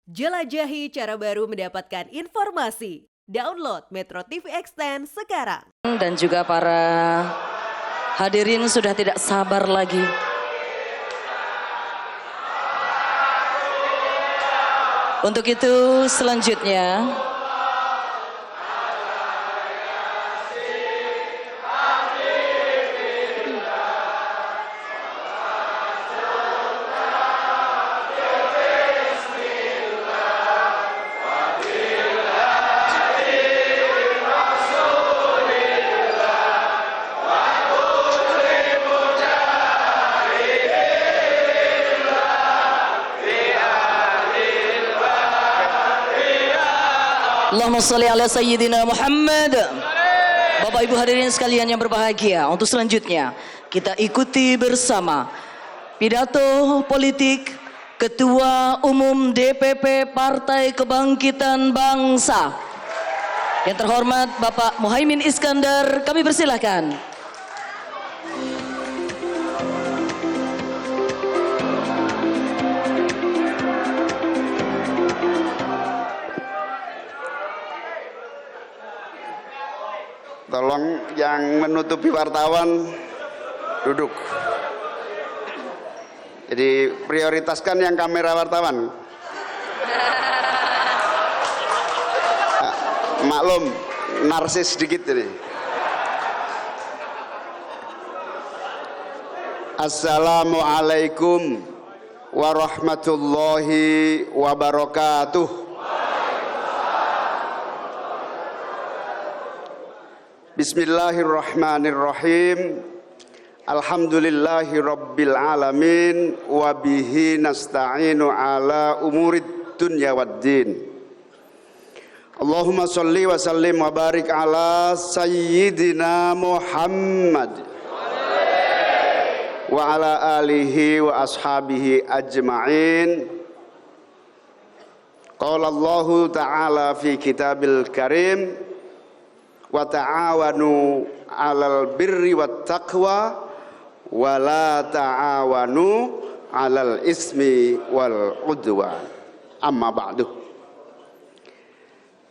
Jelajahi cara baru mendapatkan informasi. Download Metro TV Extend sekarang. Dan juga para hadirin sudah tidak sabar lagi. Untuk itu selanjutnya Allahumma sholli ala sayyidina Muhammad. Bapak Ibu hadirin sekalian yang berbahagia, untuk selanjutnya kita ikuti bersama pidato politik Ketua Umum DPP Partai Kebangkitan Bangsa yang terhormat Bapak Muhaimin Iskandar. Kami persilahkan. Tolong yang menutupi wartawan duduk. Jadi prioritaskan yang kamera wartawan. Maklum, narsis sedikit ini. Assalamualaikum warahmatullahi wabarakatuh. Bismillahirrahmanirrahim. Alhamdulillahi rabbil alamin. Wabihi nasta'inu ala umurid dunya waddin. Allahumma salli wa sallim wa barik ala sayyidina Muhammad wa ala alihi wa ashabihi ajma'in. Qala Allahu ta'ala fi kitabil karim, wa ta'awanu 'alal birri wat taqwa wa la ta'awanu 'alal ismi wal 'udwan. Amma ba'du.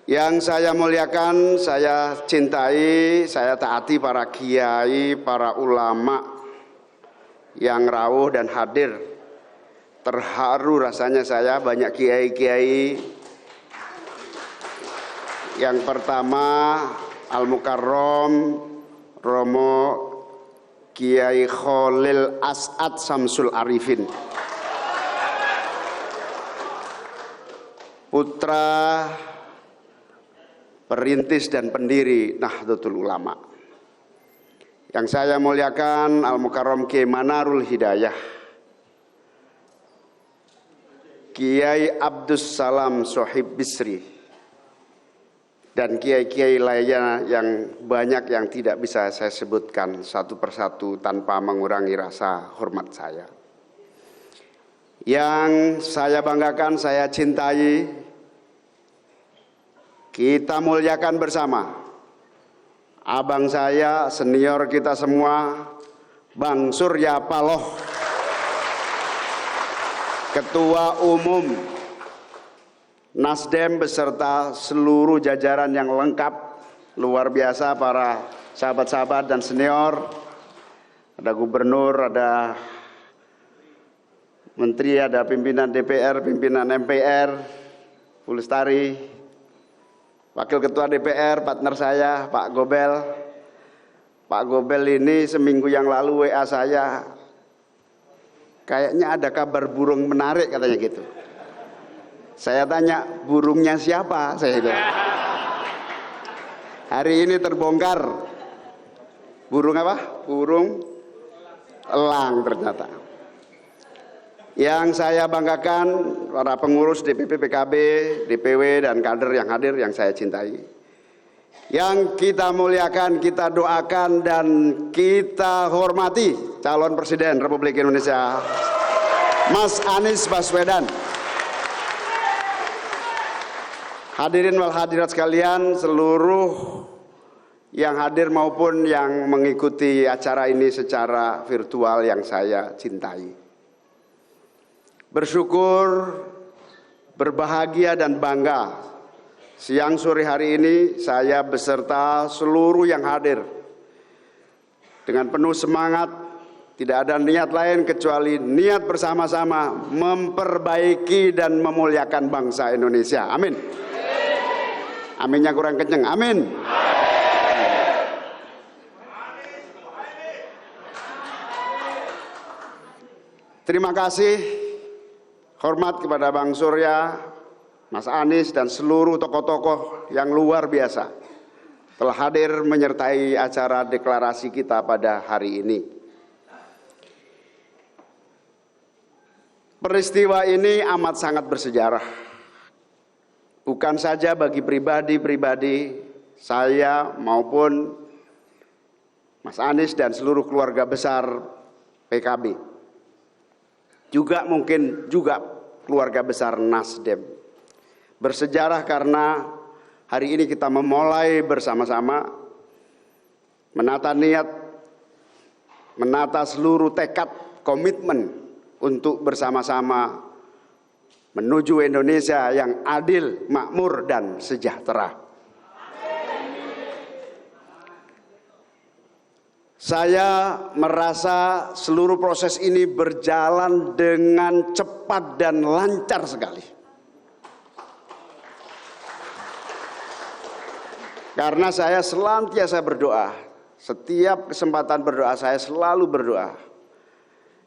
Yang saya muliakan, saya cintai, saya taati para kiai, para ulama yang rawuh dan hadir. Terharu rasanya saya, banyak kiai-kiai. Yang pertama Al-Mukarram Romo Kiai Khalil As'ad Samsul Arifin, putra perintis dan pendiri Nahdlatul Ulama. Yang saya muliakan Al-Mukarram Kiai Manarul Hidayah, Kiai Abdus Salam Sohib Bisri, dan kiai-kiai lainnya yang banyak yang tidak bisa saya sebutkan satu persatu tanpa mengurangi rasa hormat saya. Yang saya banggakan, saya cintai, kita muliakan bersama abang saya, senior kita semua, Bang Surya Paloh, Ketua Umum Nasdem beserta seluruh jajaran yang lengkap, luar biasa para sahabat-sahabat dan senior. Ada gubernur, ada menteri, ada pimpinan DPR, pimpinan MPR, Bu Lestari, wakil ketua DPR, partner saya, Pak Gobel. Pak Gobel ini seminggu yang lalu WA saya, kayaknya ada kabar burung menarik katanya gitu. Saya tanya, burungnya siapa? Saya bilang. Hari ini terbongkar. Burung apa? Burung elang ternyata. Yang saya banggakan, para pengurus DPP PKB, DPW, dan kader yang hadir yang saya cintai. Yang kita muliakan, kita doakan, dan kita hormati calon Presiden Republik Indonesia, Mas Anies Baswedan. Hadirin wal hadirat sekalian, seluruh yang hadir maupun yang mengikuti acara ini secara virtual yang saya cintai. Bersyukur berbahagia dan bangga. Siang sore hari ini saya beserta seluruh yang hadir dengan penuh semangat, tidak ada niat lain kecuali niat bersama-sama memperbaiki dan memuliakan bangsa Indonesia. Amin. Aminnya kurang kenceng. Amin. Terima kasih, hormat kepada Bang Surya, Mas Anies, dan seluruh tokoh-tokoh yang luar biasa telah hadir menyertai acara deklarasi kita pada hari ini. Peristiwa ini amat sangat bersejarah. Bukan saja bagi pribadi-pribadi saya maupun Mas Anies dan seluruh keluarga besar PKB. Juga mungkin juga keluarga besar Nasdem. Bersejarah karena hari ini kita memulai bersama-sama menata niat, menata seluruh tekad, komitmen untuk bersama-sama menuju Indonesia yang adil, makmur, dan sejahtera. Saya merasa seluruh proses ini berjalan dengan cepat dan lancar sekali. Karena saya senantiasa berdoa, setiap kesempatan berdoa saya selalu berdoa.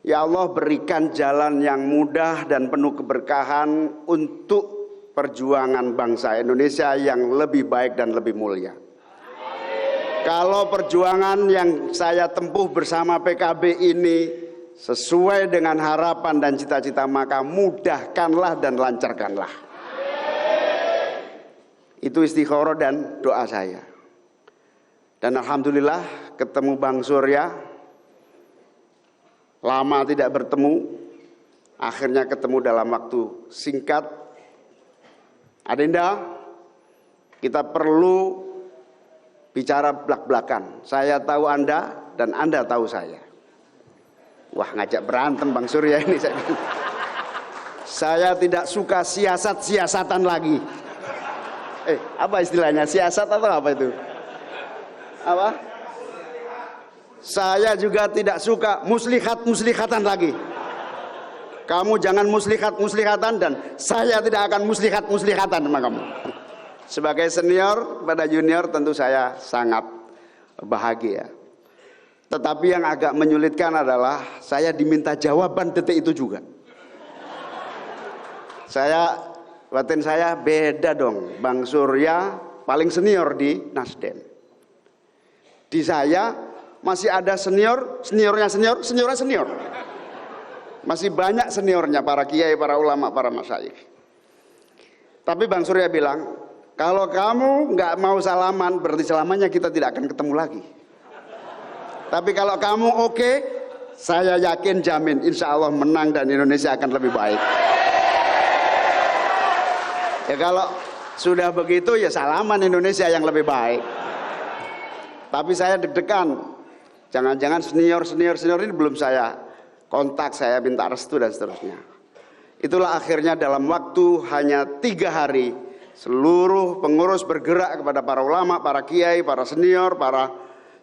Ya Allah, berikan jalan yang mudah dan penuh keberkahan untuk perjuangan bangsa Indonesia yang lebih baik dan lebih mulia. Kalau perjuangan yang saya tempuh bersama PKB ini sesuai dengan harapan dan cita-cita, maka mudahkanlah dan lancarkanlah. Itu istikharah dan doa saya. Dan alhamdulillah ketemu Bang Surya. Lama tidak bertemu, akhirnya ketemu dalam waktu singkat. Adinda, kita perlu bicara belak-belakan. Saya tahu Anda dan Anda tahu saya. Wah, ngajak berantem Bang Surya ini. Saya tidak suka siasat-siasatan lagi. Apa istilahnya? Siasat atau apa itu? Apa? Saya juga tidak suka muslihat-muslihatan lagi. Kamu jangan muslihat-muslihatan dan saya tidak akan muslihat-muslihatan sama kamu. Sebagai senior pada junior tentu saya sangat bahagia. Tetapi yang agak menyulitkan adalah saya diminta jawaban detik itu juga. Batin saya beda dong. Bang Surya paling senior di Nasdem. Di saya masih ada seniornya senior. Masih banyak seniornya, para kiai, para ulama, para masyayikh. Tapi Bang Surya bilang, kalau kamu nggak mau salaman, berarti selamanya kita tidak akan ketemu lagi. Tapi kalau kamu oke, saya yakin jamin insya Allah menang dan Indonesia akan lebih baik. Ya kalau sudah begitu ya salaman Indonesia yang lebih baik. Tapi saya deg-degan. Jangan-jangan senior ini belum saya kontak, saya minta restu dan seterusnya. Itulah akhirnya dalam waktu hanya 3 hari seluruh pengurus bergerak kepada para ulama, para kiai, para senior, para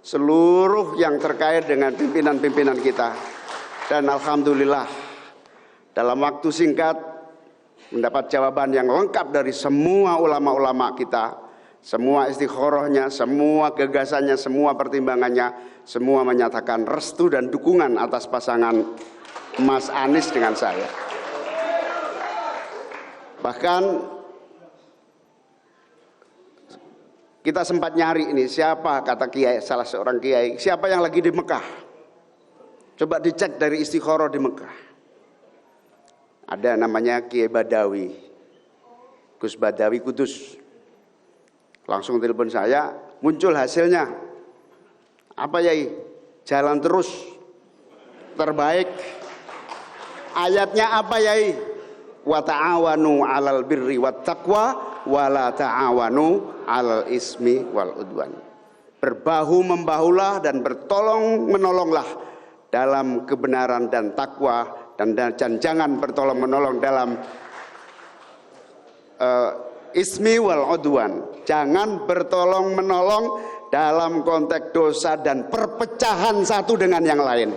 seluruh yang terkait dengan pimpinan-pimpinan kita. Dan alhamdulillah dalam waktu singkat mendapat jawaban yang lengkap dari semua ulama-ulama kita. Semua istikharahnya, semua gagasannya, semua pertimbangannya, semua menyatakan restu dan dukungan atas pasangan Mas Anies dengan saya. Bahkan kita sempat nyari ini siapa, kata kiai, salah seorang kiai, siapa yang lagi di Mekah. Coba dicek dari istikharah di Mekah. Ada namanya Kiai Badawi, Gus Badawi Kudus. Langsung telepon saya, muncul hasilnya. Apa Yai? Jalan terus, terbaik. Ayatnya apa Yai? Wa ta'awanu 'alal birri wat taqwa wa la ta'awanu 'alal ismi wal udwan. Berbahu membahulah dan bertolong menolonglah dalam kebenaran dan takwa, dan jangan bertolong menolong dalam ismi wal udwan. Jangan bertolong menolong dalam konteks dosa dan perpecahan satu dengan yang lain.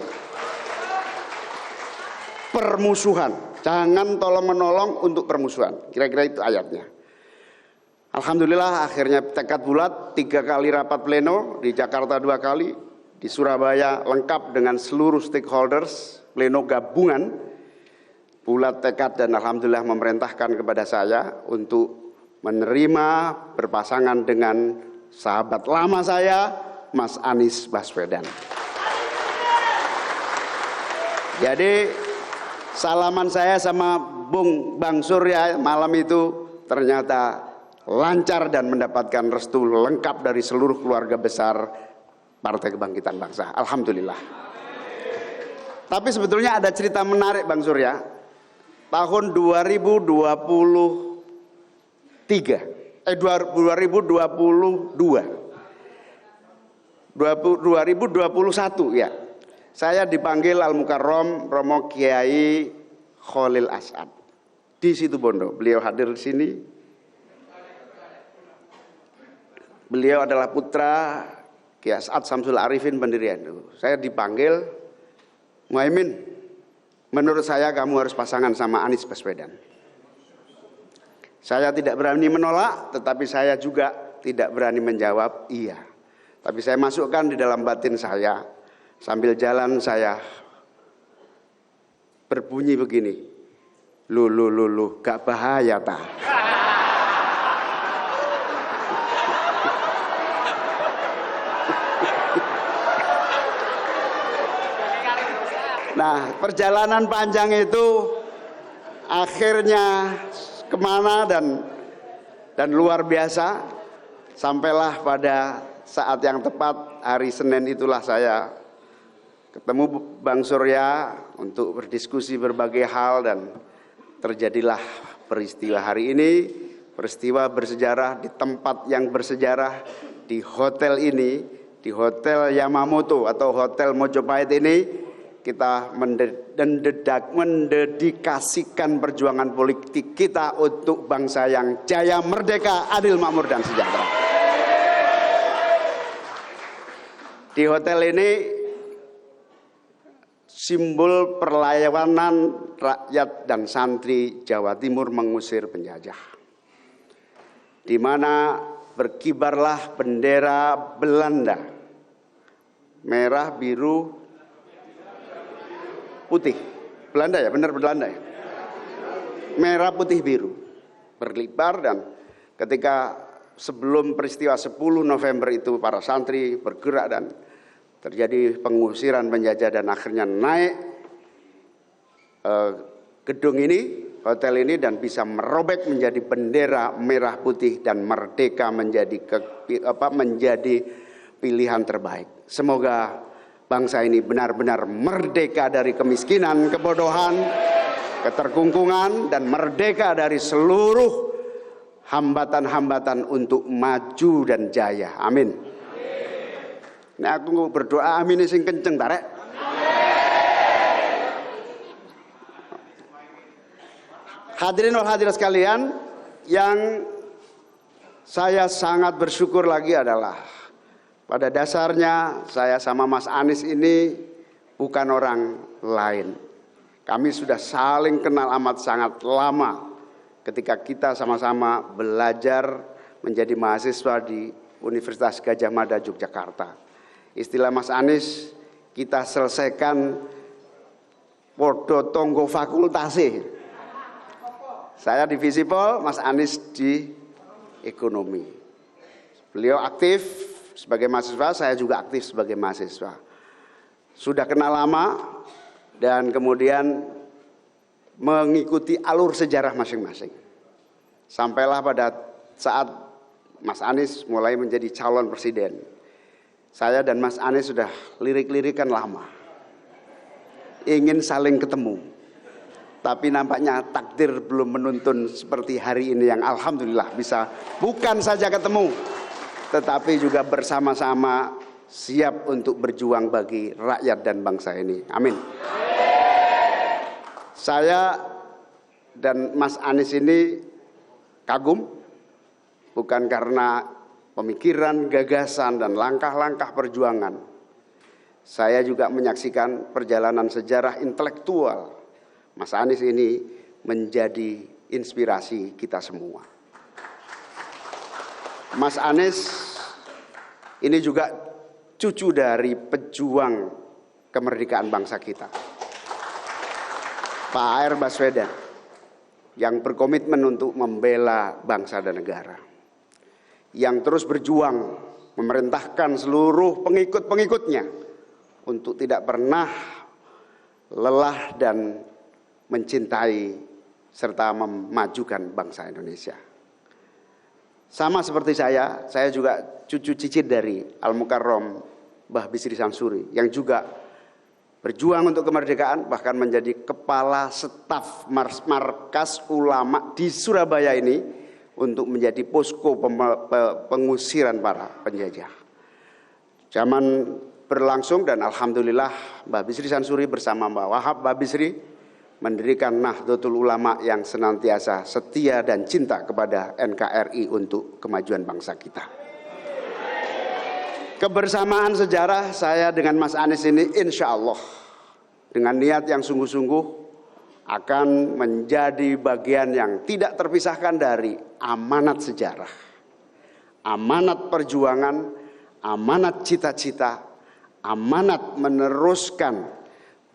Permusuhan, jangan tolong menolong untuk permusuhan. Kira-kira itu ayatnya. Alhamdulillah akhirnya tekad bulat, 3 kali rapat pleno, di Jakarta 2 kali, di Surabaya lengkap dengan seluruh stakeholders, pleno gabungan, bulat tekad dan alhamdulillah memerintahkan kepada saya untuk menerima berpasangan dengan sahabat lama saya, Mas Anies Baswedan. Jadi salaman saya sama Bang Surya malam itu ternyata lancar dan mendapatkan restu lengkap dari seluruh keluarga besar Partai Kebangkitan Bangsa. Alhamdulillah. Tapi sebetulnya ada cerita menarik Bang Surya. Tahun 2022 ya. Saya dipanggil Al Mukarrom Romo Kiai Khalil As'ad di Situbondo. Beliau hadir di sini. Beliau adalah putra Kiai As'ad Samsul Arifin pendiri NU. Saya dipanggil, Muhaimin, menurut saya kamu harus pasangan sama Anies Baswedan. Saya tidak berani menolak, tetapi saya juga tidak berani menjawab iya. Tapi saya masukkan di dalam batin saya, sambil jalan saya berbunyi begini, lu, gak bahaya ta? Nah, perjalanan panjang itu akhirnya kemana dan luar biasa, sampailah pada saat yang tepat hari Senin itulah saya ketemu Bang Surya untuk berdiskusi berbagai hal dan terjadilah peristiwa hari ini, peristiwa bersejarah di tempat yang bersejarah, di hotel ini, di Hotel Yamamoto atau Hotel Mojopahit ini. Kita mendedikasikan perjuangan politik kita untuk bangsa yang jaya, merdeka, adil, makmur, dan sejahtera. Di hotel ini simbol perlawanan rakyat dan santri Jawa Timur mengusir penjajah, di mana berkibarlah bendera Belanda, merah, biru, putih. Belanda ya, benar Belanda ya. Merah, putih, biru. Berkibar dan ketika sebelum peristiwa 10 November itu para santri bergerak dan terjadi pengusiran penjajah dan akhirnya naik gedung ini, hotel ini dan bisa merobek menjadi bendera merah putih dan merdeka menjadi pilihan terbaik. Semoga bangsa ini benar-benar merdeka dari kemiskinan, kebodohan, keterkungkungan, dan merdeka dari seluruh hambatan-hambatan untuk maju dan jaya. Amin. Nah, aku berdoa amin sing kenceng tarek. Hadirin wal hadirat sekalian, yang saya sangat bersyukur lagi adalah pada dasarnya saya sama Mas Anies ini bukan orang lain. Kami sudah saling kenal amat sangat lama ketika kita sama-sama belajar menjadi mahasiswa di Universitas Gadjah Mada Yogyakarta. Istilah Mas Anies, kita selesaikan podo tonggo fakultasi. Saya di Visipol, Mas Anies di ekonomi. Beliau aktif sebagai mahasiswa, saya juga aktif sebagai mahasiswa. Sudah kenal lama dan kemudian mengikuti alur sejarah masing-masing. Sampailah pada saat Mas Anies mulai menjadi calon presiden. Saya dan Mas Anies sudah lirik-lirikan lama. Ingin saling ketemu. Tapi nampaknya takdir belum menuntun seperti hari ini yang alhamdulillah bisa bukan saja ketemu, tetapi juga bersama-sama siap untuk berjuang bagi rakyat dan bangsa ini. Amin. Saya dan Mas Anies ini kagum, bukan karena pemikiran, gagasan, dan langkah-langkah perjuangan. Saya juga menyaksikan perjalanan sejarah intelektual Mas Anies ini menjadi inspirasi kita semua. Mas Anies ini juga cucu dari pejuang kemerdekaan bangsa kita, Pak A.R. Baswedan, yang berkomitmen untuk membela bangsa dan negara, yang terus berjuang memerintahkan seluruh pengikut-pengikutnya untuk tidak pernah lelah dan mencintai serta memajukan bangsa Indonesia. Sama seperti saya juga cucu cicit dari Al-Mukarram Mbah Bisri Samsuri yang juga berjuang untuk kemerdekaan, bahkan menjadi kepala staf markas ulama di Surabaya ini untuk menjadi posko pengusiran para penjajah. Zaman berlangsung dan alhamdulillah Mbah Bisri Samsuri bersama Mbah Wahab Mbah Bisri mendirikan Nahdlatul Ulama yang senantiasa setia dan cinta kepada NKRI untuk kemajuan bangsa kita. Kebersamaan sejarah saya dengan Mas Anies ini insya Allah dengan niat yang sungguh-sungguh akan menjadi bagian yang tidak terpisahkan dari amanat sejarah, amanat perjuangan, amanat cita-cita, amanat meneruskan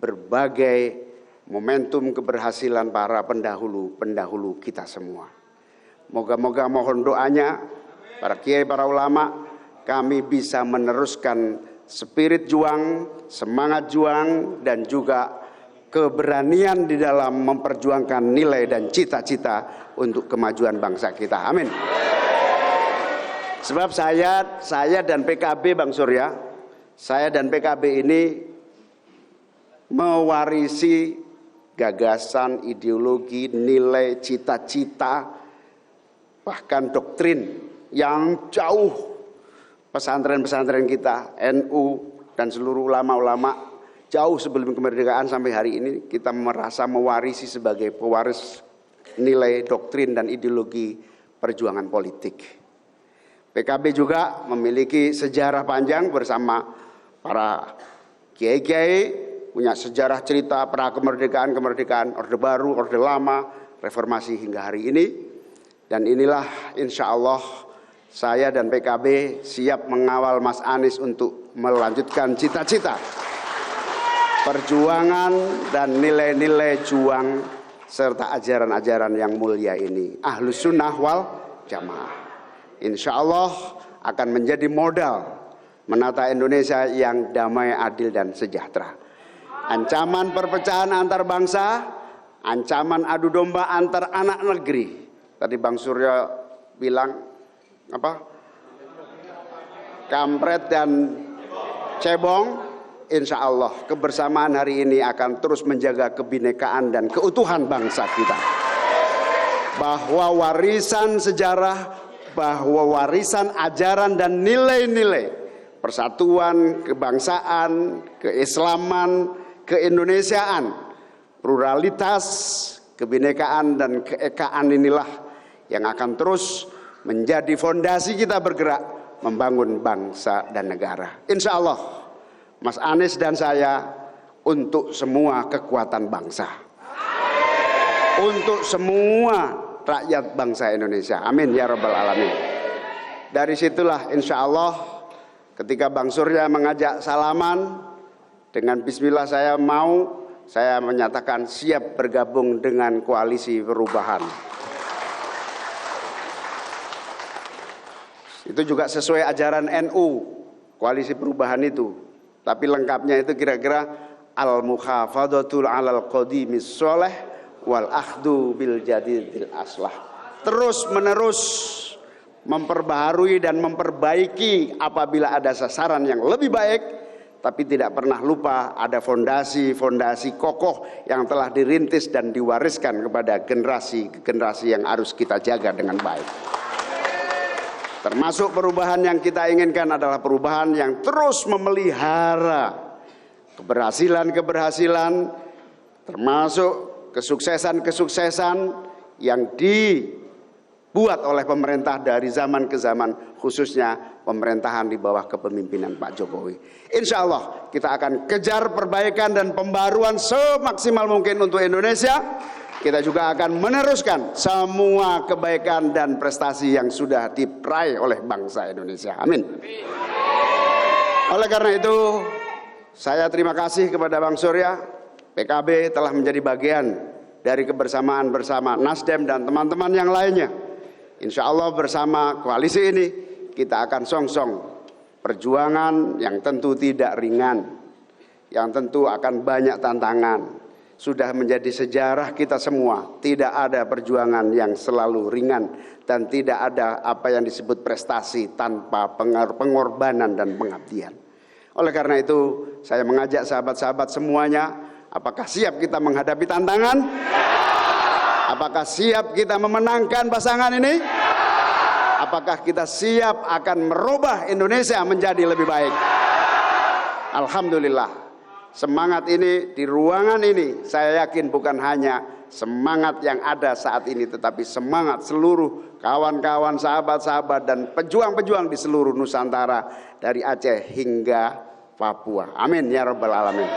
berbagai momentum keberhasilan para pendahulu kita semua. Moga-moga mohon doanya para kiai, para ulama, kami bisa meneruskan spirit juang, semangat juang, dan juga keberanian di dalam memperjuangkan nilai dan cita-cita untuk kemajuan bangsa kita. Amin. Sebab saya dan PKB, Bang Surya, saya dan PKB ini mewarisi gagasan, ideologi, nilai, cita-cita, bahkan doktrin yang jauh pesantren-pesantren kita, NU dan seluruh ulama-ulama jauh sebelum kemerdekaan sampai hari ini kita merasa mewarisi sebagai pewaris nilai, doktrin dan ideologi perjuangan politik. PKB juga memiliki sejarah panjang bersama para kiai-kiai, punya sejarah cerita pra kemerdekaan, Orde Baru, Orde Lama, reformasi hingga hari ini. Dan inilah insya Allah saya dan PKB siap mengawal Mas Anies untuk melanjutkan cita-cita, perjuangan dan nilai-nilai juang serta ajaran-ajaran yang mulia ini. Ahlus Sunnah wal Jamaah. Insya Allah akan menjadi modal menata Indonesia yang damai, adil dan sejahtera. Ancaman perpecahan antar bangsa, ancaman adu domba antar anak negeri. Tadi Bang Surya bilang apa? Kampret dan cebong. Insya Allah kebersamaan hari ini akan terus menjaga kebinekaan dan keutuhan bangsa kita. Bahwa warisan sejarah, bahwa warisan ajaran dan nilai-nilai persatuan, kebangsaan, keislaman, keindonesiaan, pluralitas, kebinekaan dan keekaan inilah yang akan terus menjadi fondasi kita bergerak membangun bangsa dan negara. Insya Allah Mas Anies dan saya untuk semua kekuatan bangsa, untuk semua rakyat bangsa Indonesia. Amin ya rabbal alamin. Dari situlah insya Allah ketika Bang Surya mengajak salaman, dengan bismillah saya menyatakan siap bergabung dengan koalisi perubahan. Itu juga sesuai ajaran NU, koalisi perubahan itu. Tapi lengkapnya itu kira-kira al-mukhafadatul alal qadimis sholeh wal akhdu bil jadidil aslah. Terus menerus memperbaharui dan memperbaiki apabila ada sasaran yang lebih baik, tapi tidak pernah lupa ada fondasi-fondasi kokoh yang telah dirintis dan diwariskan kepada generasi yang harus kita jaga dengan baik. Termasuk perubahan yang kita inginkan adalah perubahan yang terus memelihara keberhasilan-keberhasilan, termasuk kesuksesan-kesuksesan yang dibuat oleh pemerintah dari zaman ke zaman, khususnya pemerintahan di bawah kepemimpinan Pak Jokowi. Insya Allah kita akan kejar perbaikan dan pembaruan semaksimal mungkin untuk Indonesia. Kita juga akan meneruskan semua kebaikan dan prestasi yang sudah diraih oleh bangsa Indonesia. Amin. Oleh karena itu, saya terima kasih kepada Bang Surya. PKB telah menjadi bagian dari kebersamaan bersama Nasdem dan teman-teman yang lainnya. Insya Allah bersama koalisi ini kita akan songsong perjuangan yang tentu tidak ringan, yang tentu akan banyak tantangan. Sudah menjadi sejarah kita semua, tidak ada perjuangan yang selalu ringan dan tidak ada apa yang disebut prestasi tanpa pengorbanan dan pengabdian. Oleh karena itu, saya mengajak sahabat-sahabat semuanya, apakah siap kita menghadapi tantangan? Apakah siap kita memenangkan pasangan ini? Apakah kita siap akan merubah Indonesia menjadi lebih baik? Alhamdulillah. Semangat ini di ruangan ini saya yakin bukan hanya semangat yang ada saat ini, tetapi semangat seluruh kawan-kawan, sahabat-sahabat dan pejuang-pejuang di seluruh Nusantara dari Aceh hingga Papua. Amin ya rabbal alamin.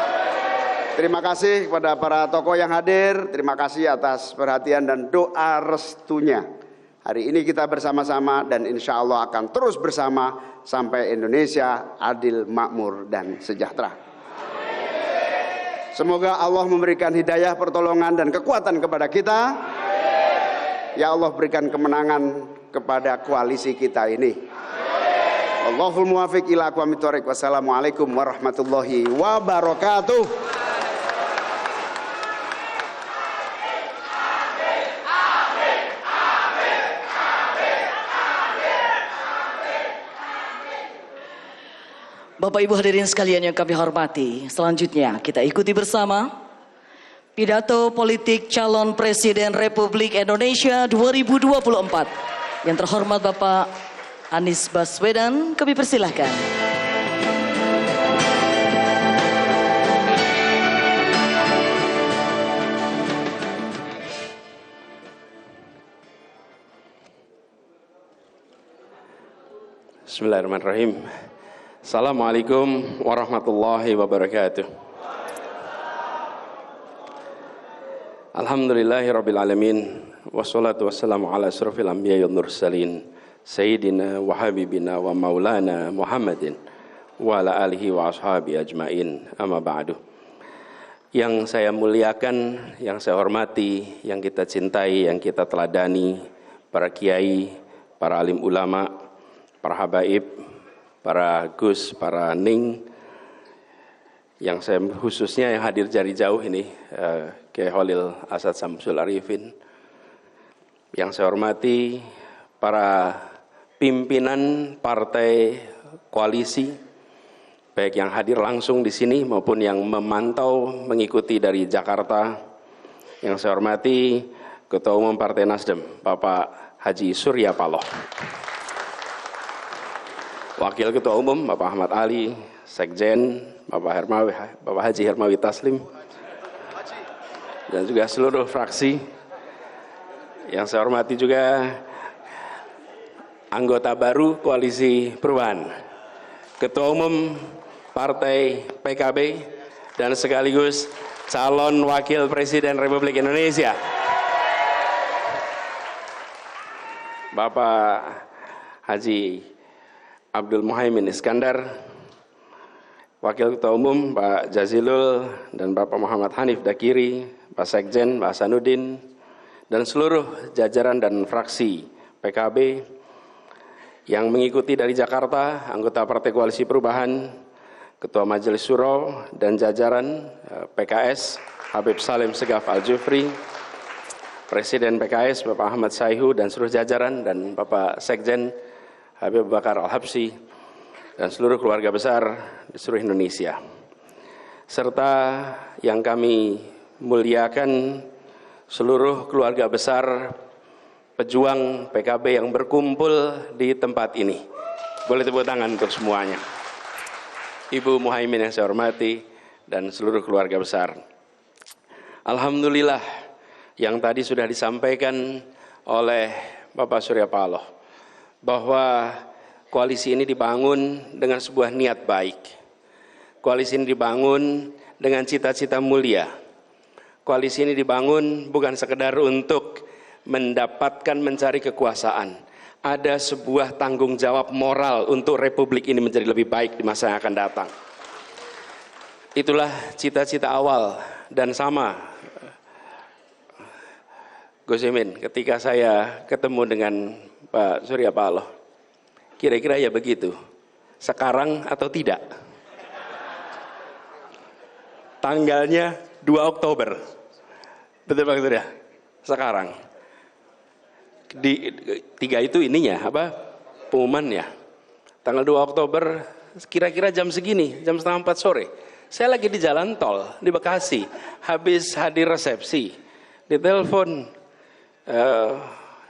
Terima kasih kepada para tokoh yang hadir, terima kasih atas perhatian dan doa restunya. Hari ini kita bersama-sama dan insya Allah akan terus bersama sampai Indonesia adil, makmur dan sejahtera. Semoga Allah memberikan hidayah, pertolongan dan kekuatan kepada kita. Ya Allah, berikan kemenangan kepada koalisi kita ini. Allahul muwafiq ila aqwamit thoriq. Wassalamualaikum warahmatullahi wabarakatuh. Bapak Ibu hadirin sekalian yang kami hormati, selanjutnya kita ikuti bersama pidato politik calon Presiden Republik Indonesia 2024. Yang terhormat Bapak Anies Baswedan, kami persilahkan. Bismillahirrahmanirrahim. Assalamualaikum warahmatullahi wabarakatuh. Alhamdulillahirabbil alamin wassalatu wassalamu ala asrofil anbiya'i wal mursalin sayyidina wa habibina wa maulana Muhammadin wa ala alihi wa ashabi ajmain, amma ba'du. Yang saya muliakan, yang saya hormati, yang kita cintai, yang kita teladani, para kiai, para alim ulama, para habaib, para Gus, para Ning, yang saya khususnya yang hadir dari jauh ini, Kiai Khalil Asad Samsul Arifin, yang saya hormati para pimpinan partai koalisi, baik yang hadir langsung di sini maupun yang memantau mengikuti dari Jakarta, yang saya hormati Ketua Umum Partai Nasdem, Bapak Haji Surya Paloh. Wakil Ketua Umum Bapak Ahmad Ali, Sekjen Bapak Haji Hermawi Taslim, dan juga seluruh fraksi. Yang saya hormati juga anggota baru Koalisi Perubahan, Ketua Umum Partai PKB, dan sekaligus calon Wakil Presiden Republik Indonesia, Bapak Haji Abdul Muhaimin Iskandar, Wakil Ketua Umum Pak Jazilul dan Bapak Muhammad Hanif Dakiri, Pak Sekjen, Pak Hasanuddin, dan seluruh jajaran dan fraksi PKB yang mengikuti dari Jakarta, anggota Partai Koalisi Perubahan, Ketua Majelis Syuro dan jajaran PKS, Habib Salim Segaf Al-Jufri, Presiden PKS Bapak Ahmad Saihu dan seluruh jajaran, dan Bapak Sekjen Habib Bakar Al-Habsyi, dan seluruh keluarga besar di seluruh Indonesia, serta yang kami muliakan seluruh keluarga besar pejuang PKB yang berkumpul di tempat ini. Boleh tepuk tangan untuk semuanya. Ibu Muhaimin yang saya hormati dan seluruh keluarga besar. Alhamdulillah yang tadi sudah disampaikan oleh Bapak Surya Paloh, bahwa koalisi ini dibangun dengan sebuah niat baik. Koalisi ini dibangun dengan cita-cita mulia. Koalisi ini dibangun bukan sekedar untuk mendapatkan mencari kekuasaan. Ada sebuah tanggung jawab moral untuk Republik ini menjadi lebih baik di masa yang akan datang. Itulah cita-cita awal, dan sama Gus Imin ketika saya ketemu dengan Pak Surya Paloh, kira-kira ya begitu, sekarang atau tidak? Tanggalnya 2 Oktober, betul Pak Surya? Sekarang. Di 3 itu ininya, pengumumannya. Tanggal 2 Oktober, kira-kira jam segini, jam 3:30 sore. Saya lagi di jalan tol di Bekasi, habis hadir resepsi, ditelepon,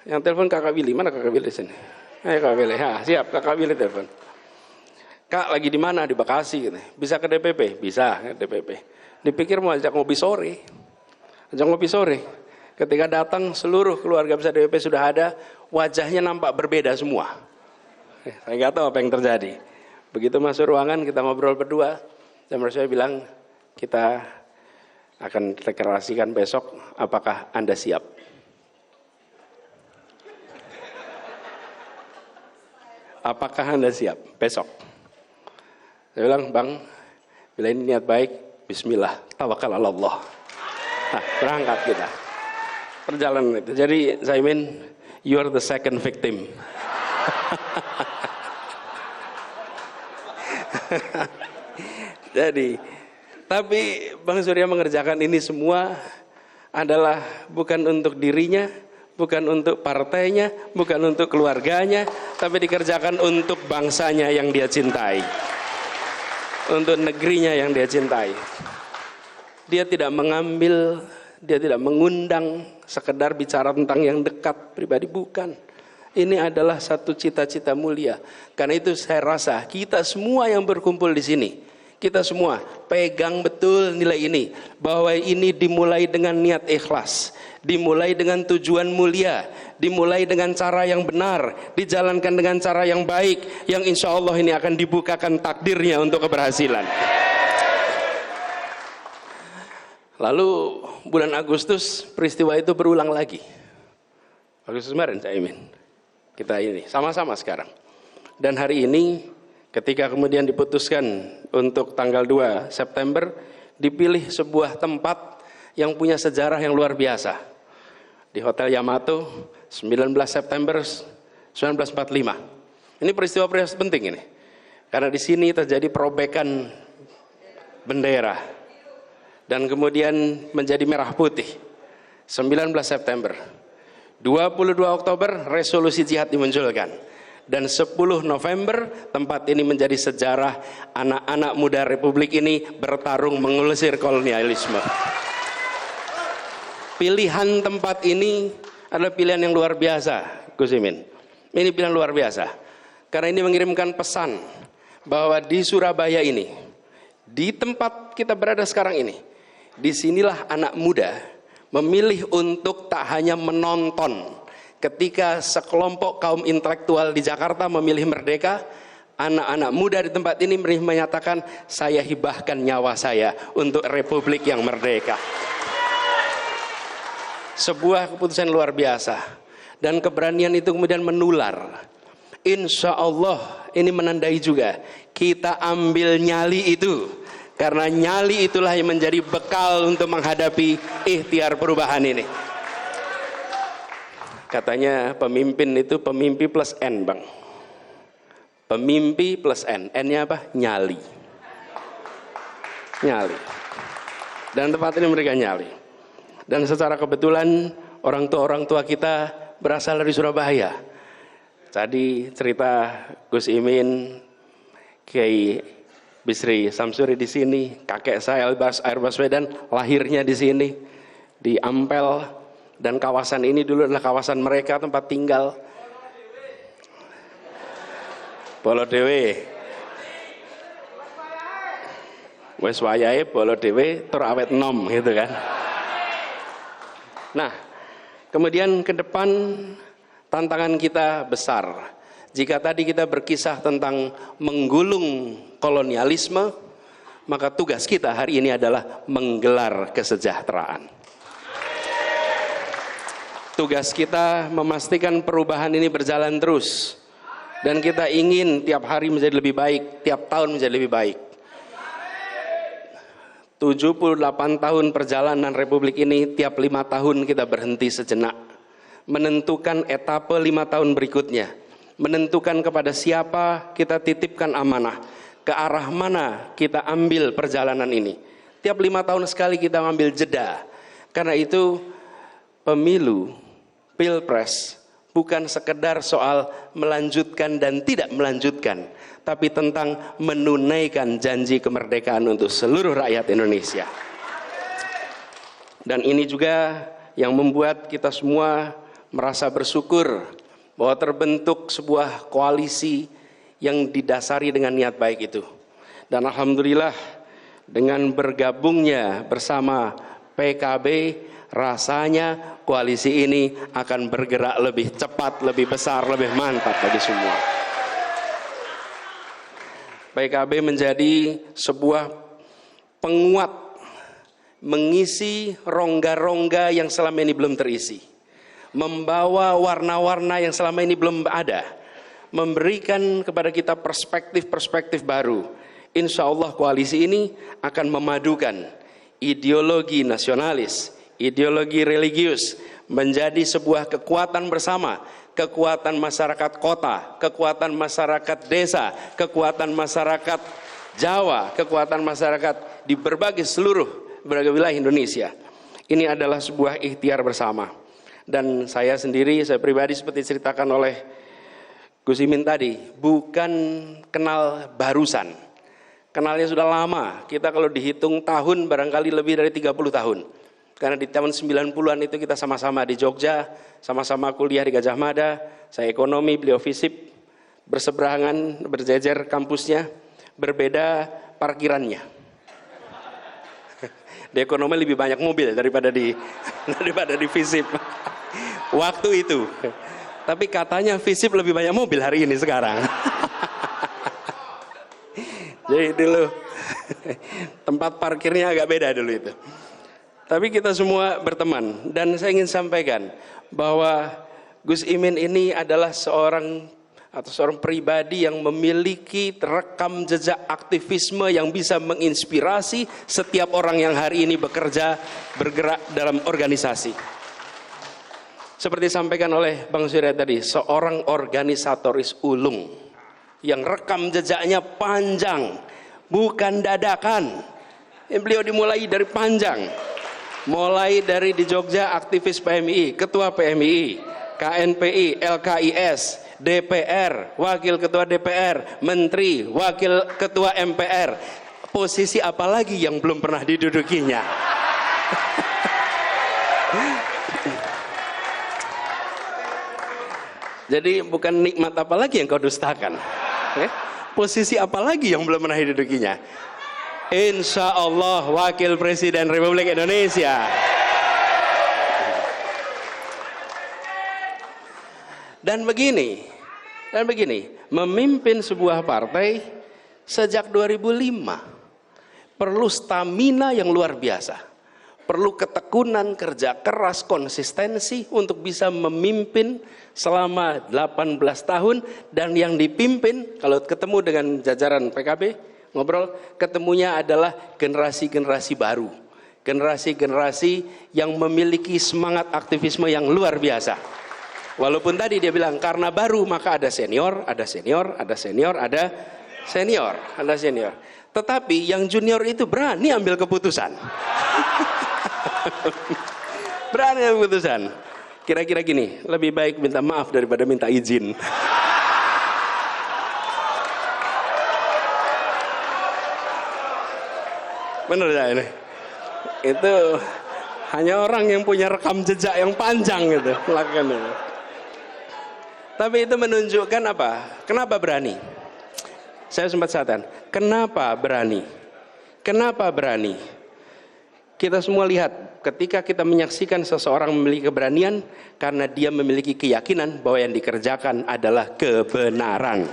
yang telepon Kakak Willy, mana Kakak Willy sini? Ayo Kakak Willy, siap Kakak Willy telepon. Kak lagi di mana? Di Bekasi, gitu. Bisa ke DPP? Bisa ke DPP. Dipikir mau ajak ngopi sore, Ketika datang seluruh keluarga besar DPP sudah ada, wajahnya nampak berbeda semua. Saya nggak tahu apa yang terjadi. Begitu masuk ruangan kita ngobrol berdua. Dan saya bilang, kita akan deklarasikan besok, apakah Anda siap? Apakah Anda siap besok? Saya bilang, Bang, bila ini niat baik, bismillah, tawakal ala Allah. Nah, berangkat kita. Perjalanan itu. Jadi, Zaimin, you are the second victim. Jadi, tapi Bang Surya mengerjakan ini semua adalah bukan untuk dirinya, bukan untuk partainya, bukan untuk keluarganya, tapi dikerjakan untuk bangsanya yang dia cintai, untuk negerinya yang dia cintai. Dia tidak mengambil, dia tidak mengundang sekedar bicara tentang yang dekat pribadi, bukan. Ini adalah satu cita-cita mulia. Karena itu saya rasa kita semua yang berkumpul di sini, kita semua pegang betul nilai ini, bahwa ini dimulai dengan niat ikhlas, dimulai dengan tujuan mulia, dimulai dengan cara yang benar, dijalankan dengan cara yang baik, yang insya Allah ini akan dibukakan takdirnya untuk keberhasilan. Lalu bulan Agustus peristiwa itu berulang lagi. Agustus kemarin Cak Imin, kita ini sama-sama sekarang. Dan hari ini ketika kemudian diputuskan untuk tanggal 2 September, dipilih sebuah tempat yang punya sejarah yang luar biasa. Di Hotel Yamato, 19 September 1945. Ini peristiwa penting ini. Karena di sini terjadi perobekan bendera. Dan kemudian menjadi merah putih. 19 September. 22 Oktober, resolusi jihad dimunculkan. Dan 10 November tempat ini menjadi sejarah anak-anak muda Republik ini bertarung mengusir kolonialisme. Pilihan tempat ini adalah pilihan yang luar biasa, Gus Imin. Ini pilihan luar biasa. Karena ini mengirimkan pesan bahwa di Surabaya ini, di tempat kita berada sekarang ini, disinilah anak muda memilih untuk tak hanya menonton. Ketika sekelompok kaum intelektual di Jakarta memilih merdeka, anak-anak muda di tempat ini menyatakan, saya hibahkan nyawa saya untuk Republik yang merdeka. Sebuah keputusan luar biasa. Dan keberanian itu kemudian menular. Insya Allah ini menandai juga, kita ambil nyali itu. Karena nyali itulah yang menjadi bekal untuk menghadapi ikhtiar perubahan ini. Katanya pemimpin itu pemimpi plus N, Bang. Pemimpi plus N. N-nya apa? Nyali. Nyali. Dan tempat ini mereka nyali. Dan secara kebetulan orang tua kita berasal dari Surabaya. Tadi cerita Gus Imin, Kiai Bisri Samsuri di sini, kakek saya Air Baswedan lahirnya di sini, di Ampel. Dan kawasan ini dulu adalah kawasan mereka, tempat tinggal. Bolo Dewe. Wes wayahe Bolo Dewe tur awet nom gitu kan. Nah, kemudian ke depan Tantangan kita besar. Jika tadi kita berkisah tentang menggulung kolonialisme, maka tugas kita hari ini adalah menggelar kesejahteraan. Tugas kita memastikan perubahan ini berjalan terus. Dan kita ingin tiap hari menjadi lebih baik, tiap tahun menjadi lebih baik. 78 tahun perjalanan Republik ini, tiap 5 tahun kita berhenti sejenak. Menentukan etape 5 tahun berikutnya. Menentukan kepada siapa kita titipkan amanah. Ke arah mana kita ambil perjalanan ini. Tiap 5 tahun sekali kita ambil jeda. Karena itu pemilu, pilpres, bukan sekedar soal melanjutkan dan tidak melanjutkan, tapi tentang menunaikan janji kemerdekaan untuk seluruh rakyat Indonesia. Dan ini juga yang membuat kita semua merasa bersyukur bahwa terbentuk sebuah koalisi yang didasari dengan niat baik itu. Dan alhamdulillah dengan bergabungnya bersama PKB, rasanya koalisi ini akan bergerak lebih cepat, lebih besar, lebih mantap bagi semua. PKB menjadi sebuah penguat, mengisi rongga-rongga yang selama ini belum terisi, membawa warna-warna yang selama ini belum ada, memberikan kepada kita perspektif-perspektif baru. Insya Allah koalisi ini akan memadukan ideologi nasionalis, ideologi religius menjadi sebuah kekuatan bersama, kekuatan masyarakat kota, kekuatan masyarakat desa, kekuatan masyarakat Jawa, kekuatan masyarakat di berbagai wilayah Indonesia. Ini adalah sebuah ikhtiar bersama. Dan saya sendiri, saya pribadi seperti diceritakan oleh Gus Imin tadi, bukan kenal barusan. Kenalnya sudah lama. Kita kalau dihitung tahun barangkali lebih dari 30 tahun. Karena di tahun 90-an itu kita sama-sama di Jogja, sama-sama kuliah di Gajah Mada, saya ekonomi, beliau FISIP, berseberangan, berjejer kampusnya, berbeda parkirannya. Di ekonomi lebih banyak mobil daripada di FISIP. Waktu itu. Tapi katanya FISIP lebih banyak mobil hari ini sekarang. Jadi dulu tempat parkirnya agak beda dulu itu. Tapi kita semua berteman, dan saya ingin sampaikan bahwa Gus Imin ini adalah seorang pribadi yang memiliki rekam jejak aktivisme yang bisa menginspirasi setiap orang yang hari ini bekerja, bergerak dalam organisasi. Seperti disampaikan oleh Bang Surya tadi, seorang organisatoris ulung yang rekam jejaknya panjang, bukan dadakan. Beliau dimulai dari panjang. Mulai dari di Jogja aktivis PMI, ketua PMI, KNPI, LKIS, DPR, wakil ketua DPR, menteri, wakil ketua MPR. Posisi apa lagi yang belum pernah didudukinya? Jadi bukan nikmat apa lagi yang kau dustakan? Posisi apa lagi yang belum pernah didudukinya? Insya Allah Wakil Presiden Republik Indonesia. Dan begini, memimpin sebuah partai sejak 2005 perlu stamina yang luar biasa, perlu ketekunan, kerja keras, konsistensi untuk bisa memimpin selama 18 tahun. Dan yang dipimpin, kalau ketemu dengan jajaran PKB, ngobrol, ketemunya adalah generasi-generasi baru. Generasi-generasi yang memiliki semangat aktivisme yang luar biasa. Walaupun tadi dia bilang, karena baru maka ada senior, ada senior, ada senior, ada senior, ada senior. Tetapi yang junior itu berani ambil keputusan. Berani ambil keputusan. Kira-kira gini, lebih baik minta maaf daripada minta izin. Benar ya ini? Itu hanya orang yang punya rekam jejak yang panjang gitu melakukan itu. Tapi itu menunjukkan apa? Kenapa berani? Saya sempat sadar, kenapa berani? Kenapa berani? Kita semua lihat ketika kita menyaksikan seseorang memiliki keberanian karena dia memiliki keyakinan bahwa yang dikerjakan adalah kebenaran.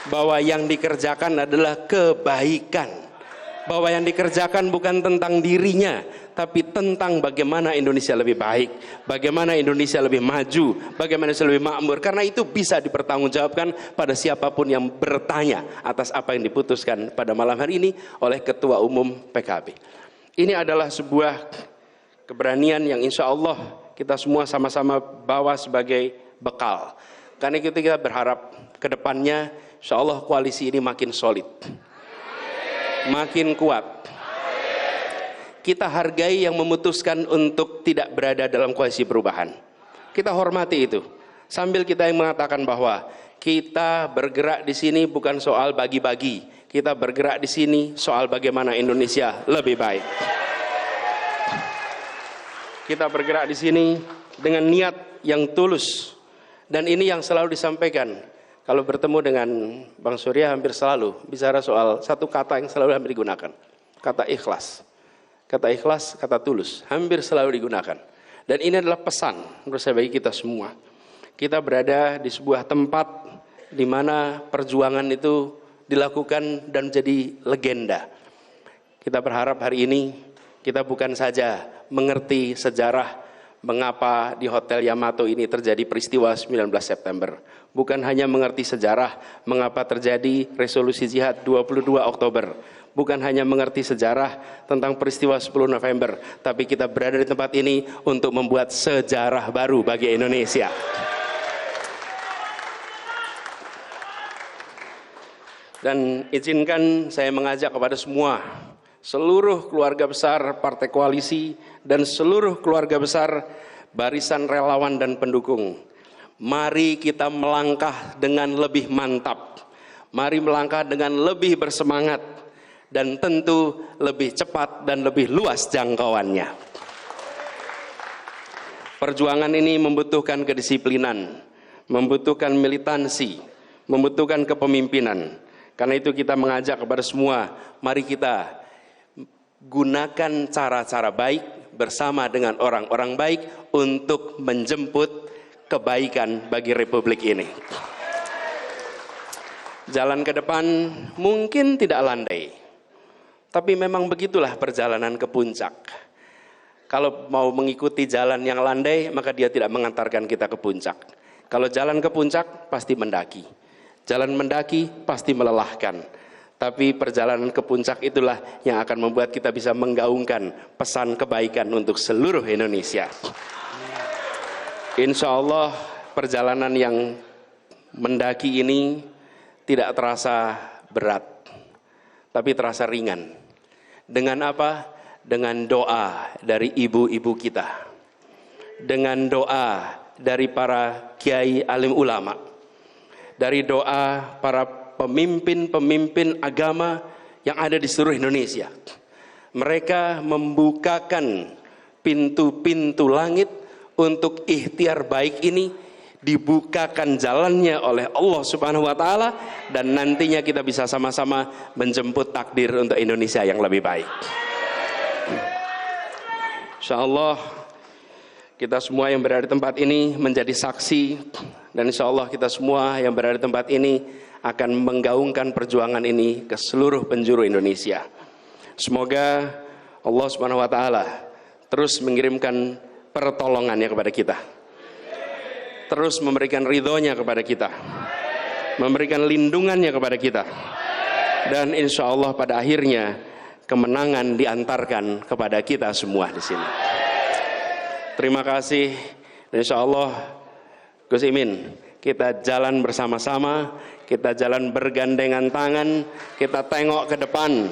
Bahwa yang dikerjakan adalah kebaikan. Bahwa yang dikerjakan bukan tentang dirinya, tapi tentang bagaimana Indonesia lebih baik, bagaimana Indonesia lebih maju, bagaimana Indonesia lebih makmur. Karena itu bisa dipertanggungjawabkan pada siapapun yang bertanya atas apa yang diputuskan pada malam hari ini oleh Ketua Umum PKB. Ini adalah sebuah keberanian yang insya Allah kita semua sama-sama bawa sebagai bekal. Karena itu kita berharap ke depannya insya Allah koalisi ini makin solid, makin kuat. Kita hargai yang memutuskan untuk tidak berada dalam koalisi perubahan. Kita hormati itu. Sambil kita yang mengatakan bahwa kita bergerak di sini bukan soal bagi-bagi. Kita bergerak di sini soal bagaimana Indonesia lebih baik. Kita bergerak di sini dengan niat yang tulus. Dan ini yang selalu disampaikan. Kalau bertemu dengan Bang Surya hampir selalu bicara soal satu kata yang selalu hampir digunakan. Kata ikhlas. Kata ikhlas, kata tulus, hampir selalu digunakan. Dan ini adalah pesan menurut saya bagi kita semua. Kita berada di sebuah tempat di mana perjuangan itu dilakukan dan menjadi legenda. Kita berharap hari ini kita bukan saja mengerti sejarah mengapa di Hotel Yamato ini terjadi peristiwa 19 September. Bukan hanya mengerti sejarah mengapa terjadi resolusi jihad 22 Oktober. Bukan hanya mengerti sejarah tentang peristiwa 10 November, tapi kita berada di tempat ini untuk membuat sejarah baru bagi Indonesia. Dan izinkan saya mengajak kepada semua, seluruh keluarga besar Partai Koalisi dan seluruh keluarga besar barisan relawan dan pendukung. Mari kita melangkah dengan lebih mantap. Mari melangkah dengan lebih bersemangat. Dan tentu lebih cepat dan lebih luas jangkauannya. Perjuangan ini membutuhkan kedisiplinan, membutuhkan militansi, membutuhkan kepemimpinan. Karena itu kita mengajak kepada semua, mari kita gunakan cara-cara baik bersama dengan orang-orang baik untuk menjemput kebaikan bagi Republik ini. Jalan ke depan mungkin tidak landai. Tapi memang begitulah perjalanan ke puncak. Kalau mau mengikuti jalan yang landai, maka dia tidak mengantarkan kita ke puncak. Kalau jalan ke puncak, pasti mendaki. Jalan mendaki, pasti melelahkan. Tapi perjalanan ke puncak itulah yang akan membuat kita bisa menggaungkan pesan kebaikan untuk seluruh Indonesia. Insya Allah perjalanan yang mendaki ini tidak terasa berat, tapi terasa ringan. Dengan apa? Dengan doa dari ibu-ibu kita. Dengan doa dari para kiai alim ulama. Dari doa para pemimpin-pemimpin agama yang ada di seluruh Indonesia. Mereka membukakan pintu-pintu langit untuk ikhtiar baik ini dibukakan jalannya oleh Allah Subhanahu wa taala dan nantinya kita bisa sama-sama menjemput takdir untuk Indonesia yang lebih baik. Insyaallah kita semua yang berada di tempat ini menjadi saksi dan insyaallah kita semua yang berada di tempat ini akan menggaungkan perjuangan ini ke seluruh penjuru Indonesia. Semoga Allah Subhanahu wa taala terus mengirimkan pertolongannya kepada kita. Terus memberikan ridhonya kepada kita, memberikan lindungannya kepada kita, dan insya Allah pada akhirnya kemenangan diantarkan kepada kita semua di sini. Terima kasih, dan insya Allah Gus Imin, kita jalan bersama-sama, kita jalan bergandengan tangan, kita tengok ke depan,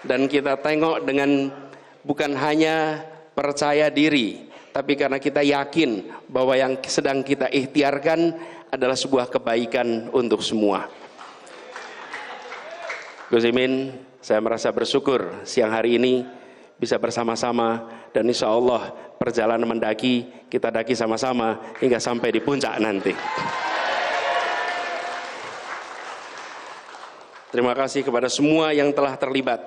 dan kita tengok dengan bukan hanya percaya diri, tapi karena kita yakin bahwa yang sedang kita ikhtiarkan adalah sebuah kebaikan untuk semua. Gus Imin, saya merasa bersyukur siang hari ini bisa bersama-sama dan insya Allah perjalanan mendaki kita daki sama-sama hingga sampai di puncak nanti. Terima kasih kepada semua yang telah terlibat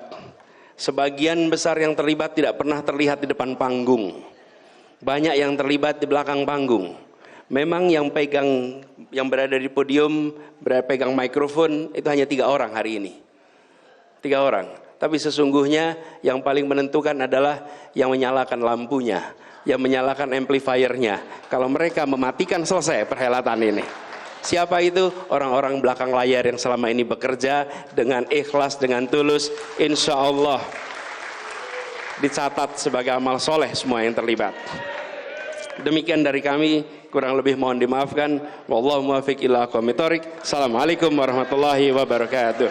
Sebagian besar yang terlibat tidak pernah terlihat di depan panggung. Banyak yang terlibat di belakang panggung. Memang yang berada di podium, pegang mikrofon itu hanya 3 orang hari ini. 3 orang. Tapi sesungguhnya yang paling menentukan adalah yang menyalakan lampunya, yang menyalakan amplifiernya. Kalau mereka mematikan, selesai perhelatan ini. Siapa itu? Orang-orang belakang layar yang selama ini bekerja dengan ikhlas, dengan tulus. Insya Allah dicatat sebagai amal soleh semua yang terlibat. Demikian dari kami, kurang lebih mohon dimaafkan. Wallahu muwaffiq ila aqwamit thoriq. Assalamualaikum warahmatullahi wabarakatuh.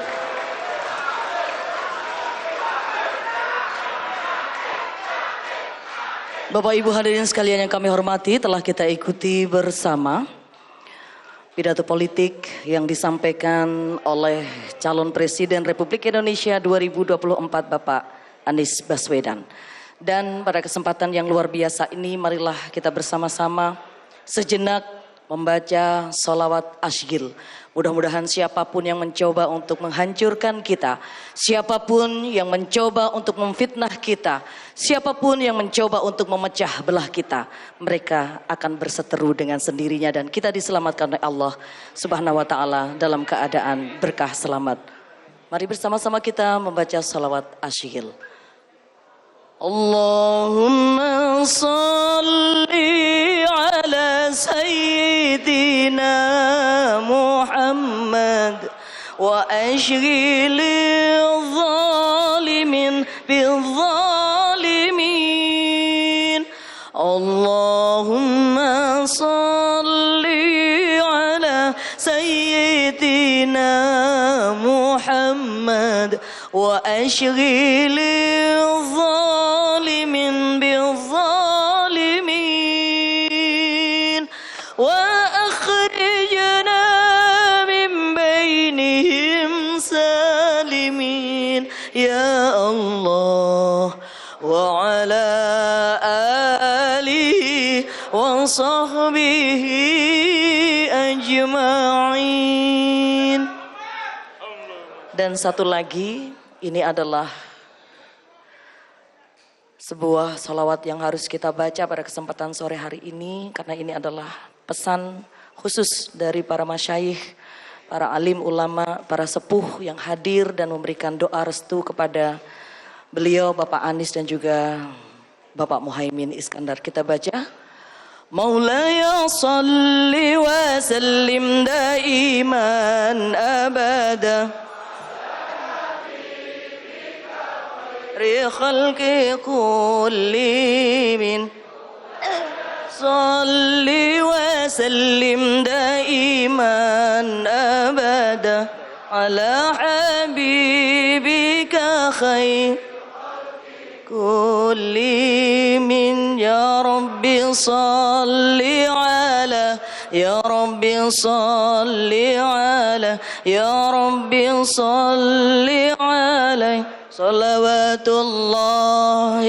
Bapak Ibu hadirin sekalian yang kami hormati, telah kita ikuti bersama pidato politik yang disampaikan oleh calon Presiden Republik Indonesia 2024 Bapak Anies Baswedan. Dan pada kesempatan yang luar biasa ini, marilah kita bersama-sama sejenak membaca sholawat asyghil. Mudah-mudahan siapapun yang mencoba untuk menghancurkan kita, siapapun yang mencoba untuk memfitnah kita, siapapun yang mencoba untuk memecah belah kita, mereka akan berseteru dengan sendirinya dan kita diselamatkan oleh Allah Subhanahu wa taala dalam keadaan berkah selamat. Mari bersama-sama kita membaca sholawat asyghil. Allahumma salli ala sayyidina Muhammad wa ashghilil zalimin bil zalimin. Allahumma salli ala sayyidina Muhammad wa ashghilil zalimin bil zalimin wa akhrijna min bainihim salimin ya Allah wa ala alihi wa sahbihi ajma'in. Dan satu lagi, ini adalah sebuah sholawat yang harus kita baca pada kesempatan sore hari ini, karena ini adalah pesan khusus dari para masyayikh, para alim ulama, para sepuh yang hadir dan memberikan doa restu kepada beliau Bapak Anies dan juga Bapak Muhaimin Iskandar. Kita baca. Maulaya salli wa sallim daiman abada خلق كل من صل وسلم دائما أبدا على حبيبك خير كل من يا ربي صل على يا ربي صل على يا ربي صل عليه صلوات الله